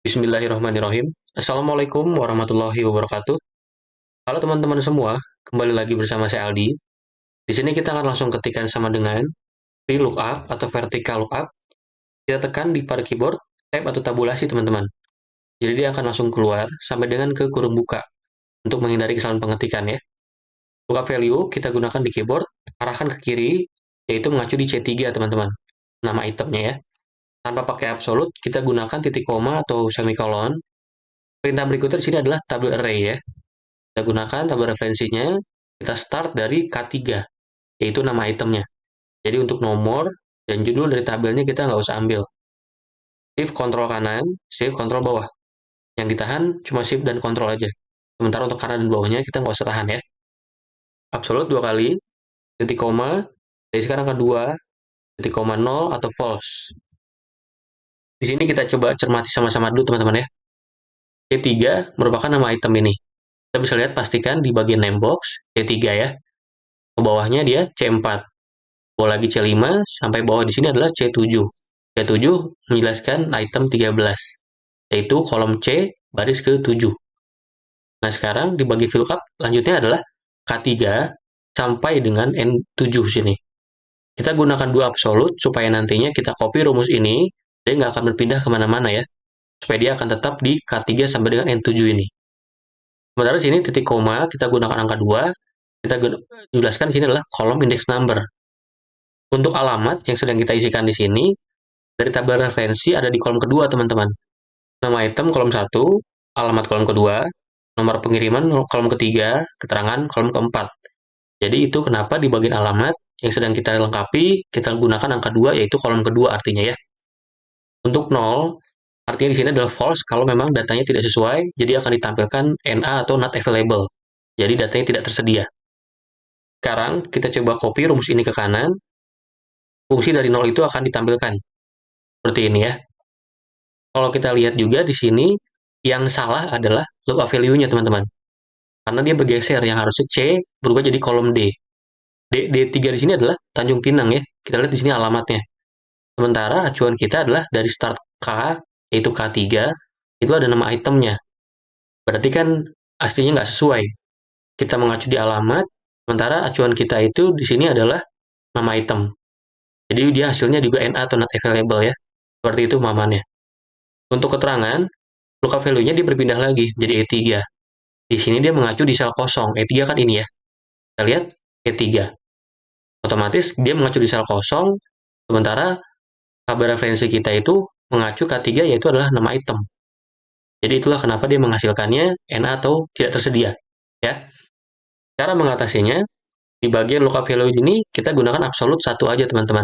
Bismillahirrahmanirrahim. Assalamualaikum warahmatullahi wabarakatuh. Halo teman-teman semua, kembali lagi bersama saya Aldi. Di sini kita akan langsung ketikkan sama dengan VLOOKUP atau vertical lookup. Kita tekan di pada keyboard tab atau tabulasi teman-teman. Jadi dia akan langsung keluar sampai dengan ke kurung buka untuk menghindari kesalahan pengetikan ya. Lookup value kita gunakan di keyboard, arahkan ke kiri, yaitu mengacu di C3 teman-teman. Nama itemnya ya. Tanpa pakai absolute, kita gunakan titik koma atau semikolon. Perintah berikutnya di sini adalah tabel array ya. Kita gunakan tabel referensinya, kita start dari K3, yaitu nama itemnya. Jadi untuk nomor dan judul dari tabelnya kita nggak usah ambil. Shift kontrol kanan, shift kontrol bawah. Yang ditahan cuma shift dan kontrol aja. Sementara untuk kanan dan bawahnya kita nggak usah tahan ya. Absolute 2 kali, titik koma, dari sekarang ke 2, titik koma 0 atau false. Di sini kita coba cermati sama-sama dulu teman-teman ya. C3 merupakan nama item ini. Kita bisa lihat pastikan di bagian name box C3 ya. Ke bawahnya dia C4. Bawah lagi C5 sampai bawah di sini adalah C7. C7 menjelaskan item 13, yaitu kolom C baris ke-7. Nah, sekarang di bagi VLOOKUP lanjutnya adalah K3 sampai dengan N7 sini. Kita gunakan dua absolute supaya nantinya kita copy rumus ini, dia nggak akan berpindah kemana-mana ya, supaya dia akan tetap di K3 sampai dengan N7 ini. Sementara di sini titik koma kita gunakan angka 2, kita jelaskan di sini adalah kolom index number. Untuk alamat yang sedang kita isikan di sini, dari tabel referensi ada di kolom kedua, teman-teman. Nama item kolom 1, alamat kolom kedua, nomor pengiriman kolom ketiga, keterangan kolom keempat. Jadi itu kenapa di bagian alamat yang sedang kita lengkapi, kita gunakan angka 2, yaitu kolom kedua artinya ya. Untuk 0, artinya di sini adalah false kalau memang datanya tidak sesuai, jadi akan ditampilkan NA atau not available. Jadi datanya tidak tersedia. Sekarang kita coba copy rumus ini ke kanan, fungsi dari 0 itu akan ditampilkan. Seperti ini ya. Kalau kita lihat juga di sini, yang salah adalah lookup value-nya, teman-teman. Karena dia bergeser, yang harusnya C berubah jadi kolom D. D3 di sini adalah Tanjung Pinang ya. Kita lihat di sini alamatnya. Sementara acuan kita adalah dari start K, yaitu K3, itu ada nama itemnya. Berarti kan aslinya nggak sesuai. Kita mengacu di alamat, sementara acuan kita itu di sini adalah nama item. Jadi dia hasilnya juga NA atau not available ya. Seperti itu pemahamannya. Untuk keterangan, lookup value-nya dia berpindah lagi jadi E3. Di sini dia mengacu di sel kosong. E3 kan ini ya. Kita lihat E3. Otomatis dia mengacu di sel kosong, sementara tabel referensi kita itu mengacu K3 yaitu adalah nama item. Jadi itulah kenapa dia menghasilkannya NA atau tidak tersedia. Ya. Cara mengatasinya, di bagian lookup value ini kita gunakan absolute satu aja teman-teman.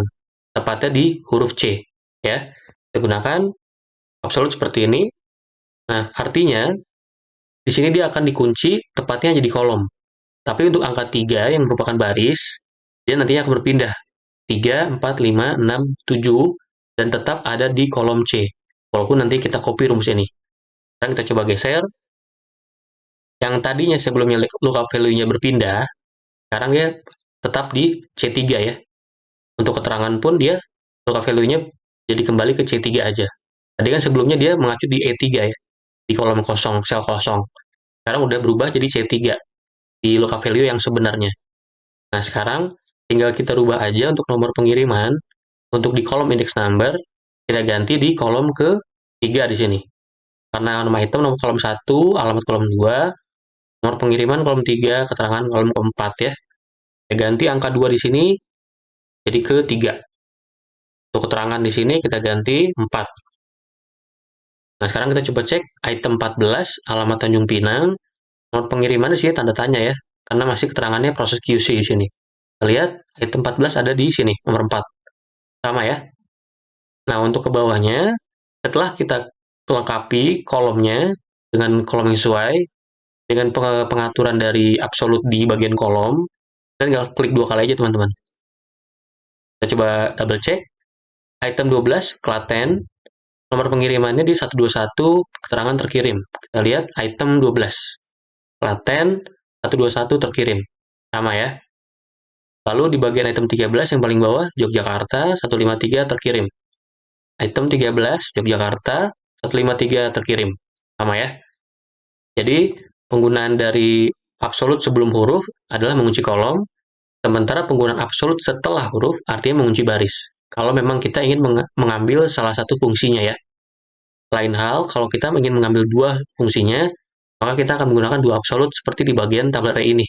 Tepatnya di huruf C. Ya. Kita gunakan absolute seperti ini. Nah, artinya di sini dia akan dikunci tepatnya jadi kolom. Tapi untuk angka 3 yang merupakan baris, dia nantinya akan berpindah. 3, 4, 5, 6, 7, dan tetap ada di kolom C. Walaupun nanti kita copy rumus ini. Sekarang kita coba geser. Yang tadinya sebelumnya lookup value-nya berpindah, sekarang dia tetap di C3 ya. Untuk keterangan pun dia lookup value-nya jadi kembali ke C3 aja. Tadi kan sebelumnya dia mengacu di E3 ya, di kolom kosong, sel kosong. Sekarang udah berubah jadi C3 di lookup value yang sebenarnya. Nah, sekarang tinggal kita rubah aja untuk nomor pengiriman. Untuk di kolom index number, kita ganti di kolom ke-3 di sini. Karena nama item nomor kolom 1, alamat kolom 2, nomor pengiriman kolom 3, keterangan kolom ke-4 ya. Kita ganti angka 2 di sini jadi ke-3. Untuk keterangan di sini kita ganti 4. Nah, sekarang kita coba cek item 14, alamat Tanjung Pinang. Nomor pengiriman di sini tanda tanya ya, karena masih keterangannya proses QC di sini. Kita lihat item 14 ada di sini, nomor 4. Sama ya. Nah, untuk ke bawahnya, setelah kita lengkapi kolomnya dengan kolom yang sesuai, dengan pengaturan dari absolute di bagian kolom, kita tinggal klik 2 kali aja teman-teman. Kita coba double check. Item 12, Klaten. Nomor pengirimannya di 121, keterangan terkirim. Kita lihat item 12. Klaten, 121 terkirim. Sama ya. Lalu di bagian item 13 yang paling bawah, Yogyakarta, 153 terkirim. Item 13, Yogyakarta, 153 terkirim. Sama ya. Jadi, penggunaan dari absolut sebelum huruf adalah mengunci kolom, sementara penggunaan absolut setelah huruf artinya mengunci baris. Kalau memang kita ingin mengambil salah satu fungsinya ya. Lain hal, kalau kita ingin mengambil dua fungsinya, maka kita akan menggunakan dua absolut seperti di bagian tabel R ini.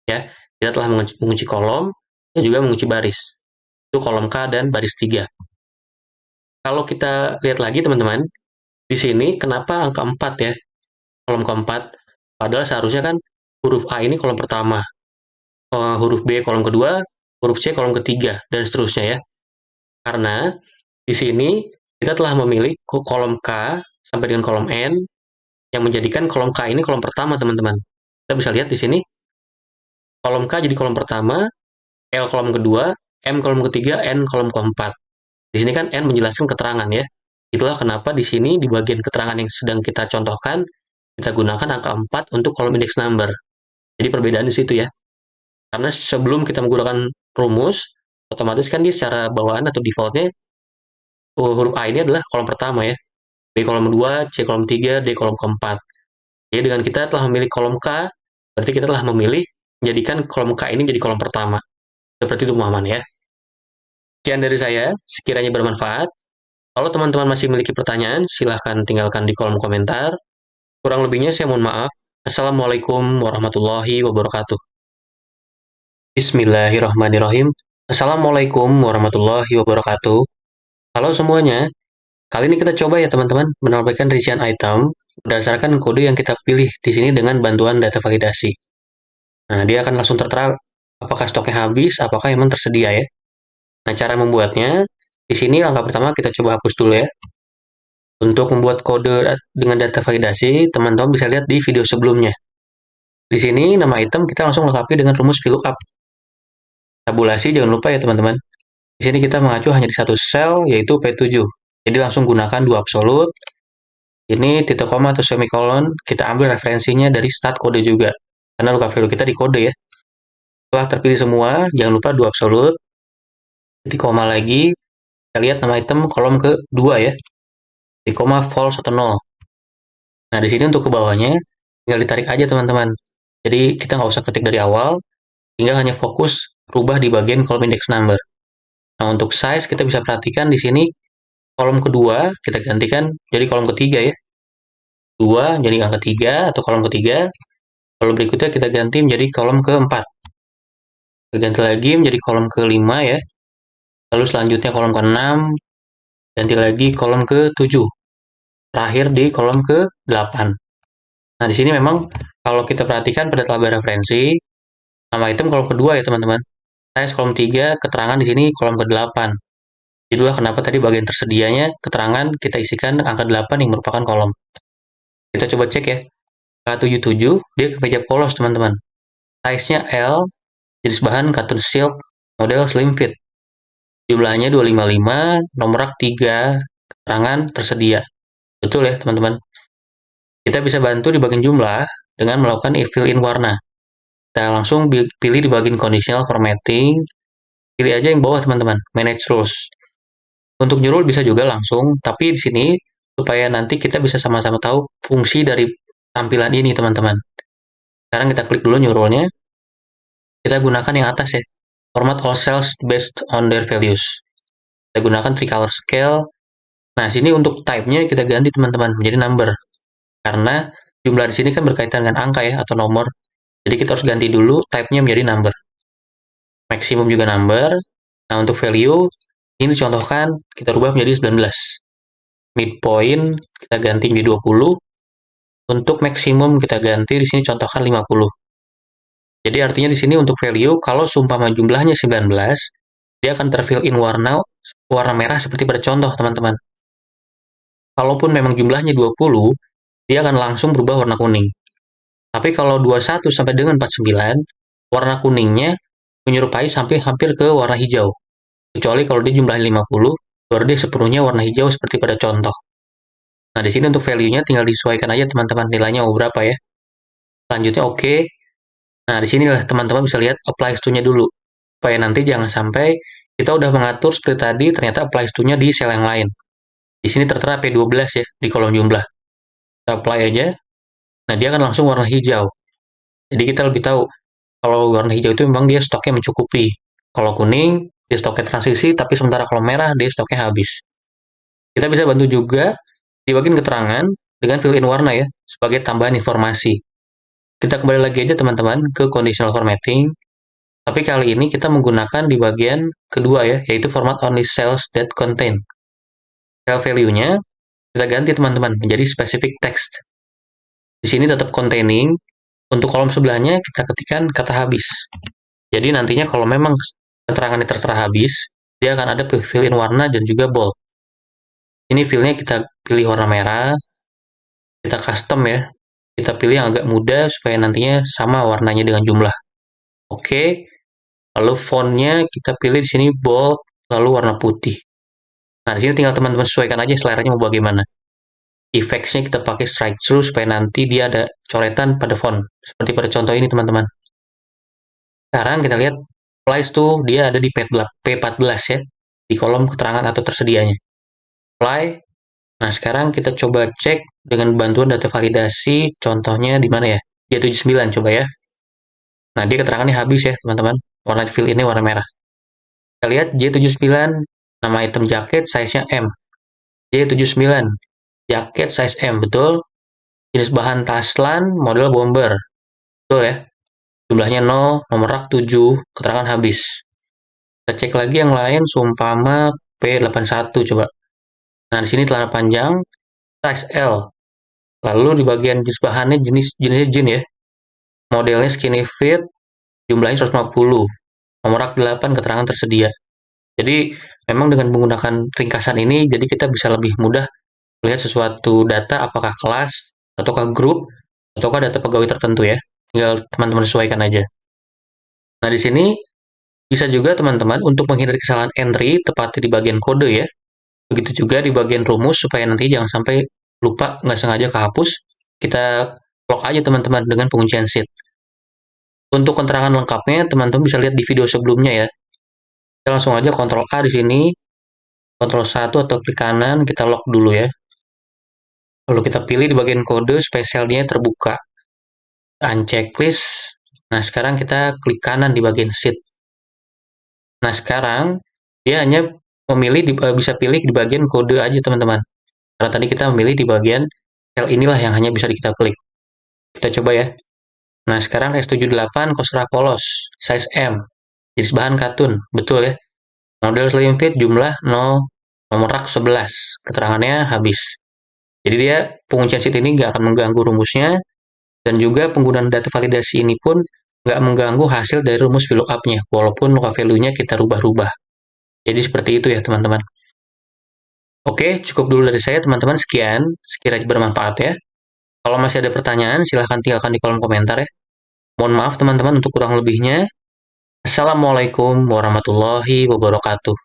Ya, kita telah mengunci kolom dan juga mengunci baris. Itu kolom K dan baris 3. Kalau kita lihat lagi teman-teman, di sini kenapa angka 4 ya? Kolom keempat. Padahal seharusnya kan huruf A ini kolom pertama, huruf B kolom kedua, huruf C kolom ketiga, dan seterusnya ya. Karena di sini kita telah memilih kolom K sampai dengan kolom N yang menjadikan kolom K ini kolom pertama, teman-teman. Kita bisa lihat di sini, kolom K jadi kolom pertama, L kolom kedua, M kolom ketiga, N kolom keempat. Di sini kan N menjelaskan keterangan ya. Itulah kenapa di sini di bagian keterangan yang sedang kita contohkan, kita gunakan angka 4 untuk kolom index number. Jadi perbedaan di situ ya. Karena sebelum kita menggunakan rumus, otomatis kan dia secara bawaan atau defaultnya huruf A ini adalah kolom pertama ya. B kolom 2, C kolom 3, D kolom keempat. Jadi dengan kita telah memilih kolom K, berarti kita telah memilih menjadikan kolom K ini jadi kolom pertama. Seperti itu pemahaman ya. Sekian dari saya, sekiranya bermanfaat. Kalau teman-teman masih memiliki pertanyaan, silahkan tinggalkan di kolom komentar. Kurang lebihnya saya mohon maaf. Assalamualaikum warahmatullahi wabarakatuh. Bismillahirrahmanirrahim. Assalamualaikum warahmatullahi wabarakatuh. Halo semuanya. Kali ini kita coba ya teman-teman menambahkan rincian item berdasarkan kode yang kita pilih di sini dengan bantuan data validasi. Nah, dia akan langsung tertera apakah stoknya habis, apakah memang tersedia ya. Nah, cara membuatnya, di sini langkah pertama kita coba hapus dulu ya. Untuk membuat kode dengan data validasi, teman-teman bisa lihat di video sebelumnya. Di sini nama item kita langsung lengkapi dengan rumus VLOOKUP. Tabulasi jangan lupa ya teman-teman. Di sini kita mengacu hanya di satu sel, yaitu P7. Jadi langsung gunakan dua absolut. Ini titik koma atau semikolon, kita ambil referensinya dari start kode juga. Karena lookup value kita di kode ya. Setelah terpilih semua, jangan lupa dua absolut. Titik koma lagi, kita lihat nama item kolom kedua ya. Titik koma false atau 0. Nah, di sini untuk ke bawahnya, tinggal ditarik aja teman-teman. Jadi kita nggak usah ketik dari awal, tinggal hanya fokus rubah di bagian kolom index number. Nah, untuk size kita bisa perhatikan di sini kolom kedua kita gantikan jadi kolom ketiga ya. 2 jadi angka 3 atau kolom ketiga. Kalau berikutnya kita ganti menjadi kolom keempat. Kita ganti lagi menjadi kolom kelima ya. Lalu selanjutnya kolom ke-6, ganti lagi kolom ke-7. Terakhir di kolom ke-8. Nah, di sini memang kalau kita perhatikan pada tabel referensi, nama item kolom kedua ya teman-teman. Size kolom 3, keterangan di sini kolom ke-8. Itulah kenapa tadi bagian tersedianya keterangan kita isikan angka 8 yang merupakan kolom. Kita coba cek ya. K77 dia kemeja polos teman-teman. Size-nya L, jenis bahan cotton silk, model slim fit. Jumlahnya 255, nomor rak 3, keterangan tersedia. Betul ya teman-teman. Kita bisa bantu di bagian jumlah dengan melakukan fill in warna. Kita langsung pilih di bagian conditional formatting, pilih aja yang bawah teman-teman, manage rules. Untuk new rule bisa juga langsung, tapi di sini supaya nanti kita bisa sama-sama tahu fungsi dari tampilan ini teman-teman. Sekarang kita klik dulu new rule-nya. Kita gunakan yang atas ya. Format all cells based on their values. Kita gunakan tricolor scale. Nah, sini untuk type-nya kita ganti teman-teman menjadi number. Karena jumlah di sini kan berkaitan dengan angka ya atau nomor. Jadi kita harus ganti dulu type-nya menjadi number. Maximum juga number. Nah, untuk value ini dicontohkan kita rubah menjadi 19. Midpoint kita ganti menjadi 20. Untuk maksimum kita ganti di sini contohkan 50. Jadi artinya di sini untuk value kalau seumpama jumlahnya 19, dia akan terfill in warna merah seperti pada contoh teman-teman. Kalaupun memang jumlahnya 20, dia akan langsung berubah warna kuning. Tapi kalau 21 sampai dengan 49, warna kuningnya menyerupai sampai hampir ke warna hijau. Kecuali kalau dia jumlahnya 50, baru dia sepenuhnya warna hijau seperti pada contoh. Nah, di sini untuk value-nya tinggal disesuaikan aja teman-teman nilainya mau berapa ya. Selanjutnya oke. Nah, di sinilah teman-teman bisa lihat apply to-nya dulu. Supaya nanti jangan sampai kita udah mengatur seperti tadi, ternyata apply to-nya di sel yang lain. Di sini tertera P12 ya, di kolom jumlah. Kita apply aja, nah dia akan langsung warna hijau. Jadi kita lebih tahu, kalau warna hijau itu memang dia stoknya mencukupi. Kalau kuning, dia stoknya transisi, tapi sementara kalau merah, dia stoknya habis. Kita bisa bantu juga di bagian keterangan dengan fill in warna ya, sebagai tambahan informasi. Kita kembali lagi aja teman-teman ke conditional formatting, tapi kali ini kita menggunakan di bagian kedua ya, yaitu format only cells that contain. Cell value-nya kita ganti teman-teman menjadi specific text. Di sini tetap containing, untuk kolom sebelahnya kita ketikkan kata habis. Jadi nantinya kalau memang keterangannya tertera habis, dia akan ada fill in warna dan juga bold. Ini fill-nya kita pilih warna merah, kita custom ya, kita pilih yang agak muda supaya nantinya sama warnanya dengan jumlah. Oke, lalu font-nya kita pilih di sini bold, lalu warna putih. Nah, di sini tinggal teman-teman sesuaikan aja seleranya mau bagaimana. Effects-nya kita pakai strike through supaya nanti dia ada coretan pada font, seperti pada contoh ini teman-teman. Sekarang kita lihat place tuh dia ada di P14 ya, di kolom keterangan atau tersedianya. Apply. Nah, sekarang kita coba cek dengan bantuan data validasi, contohnya di mana ya? J79 coba ya. Nah, dia keterangannya habis ya, teman-teman. Warna fill ini warna merah. Kita lihat J79, nama item jaket, size-nya M. J79, jaket size M, betul. Jenis bahan taslan, model bomber. Betul ya. Jumlahnya 0, nomor rak 7, keterangan habis. Kita cek lagi yang lain, sumpama P81 coba. Nah, di sini celana panjang, size L. Lalu di bagian jenis bahannya jenisnya jean ya. Modelnya skinny fit, jumlahnya 150. Nomor rak 8, keterangan tersedia. Jadi, memang dengan menggunakan ringkasan ini, jadi kita bisa lebih mudah melihat sesuatu data apakah kelas, ataukah grup, ataukah data pegawai tertentu ya. Tinggal teman-teman sesuaikan aja. Nah, di sini bisa juga teman-teman untuk menghindari kesalahan entry tepatnya di bagian kode ya. Begitu juga di bagian rumus supaya nanti jangan sampai lupa nggak sengaja kehapus. Kita lock aja teman-teman dengan penguncian sheet. Untuk keterangan lengkapnya teman-teman bisa lihat di video sebelumnya ya. Kita langsung aja Ctrl A di sini, Ctrl 1 atau klik kanan, kita lock dulu ya. Lalu kita pilih di bagian kode spesialnya terbuka. Unchecklist. Nah, sekarang kita klik kanan di bagian sheet. Nah, sekarang dia hanya bisa pilih di bagian kode aja teman-teman. Karena tadi kita memilih di bagian sel inilah yang hanya bisa kita klik. Kita coba ya. Nah, sekarang S78 Kosra Polos, size M. Jenis bahan katun, betul ya. Model slim fit, jumlah 0, nomor rak 11. Keterangannya habis. Jadi dia penguncian sheet ini nggak akan mengganggu rumusnya, dan juga penggunaan data validasi ini pun nggak mengganggu hasil dari rumus VLOOKUP-nya, walaupun lookup value-nya kita rubah-rubah. Jadi seperti itu ya teman-teman. Oke, cukup dulu dari saya teman-teman. Sekian, sekiranya bermanfaat ya. Kalau masih ada pertanyaan, silahkan tinggalkan di kolom komentar ya. Mohon maaf teman-teman untuk kurang lebihnya. Assalamualaikum warahmatullahi wabarakatuh.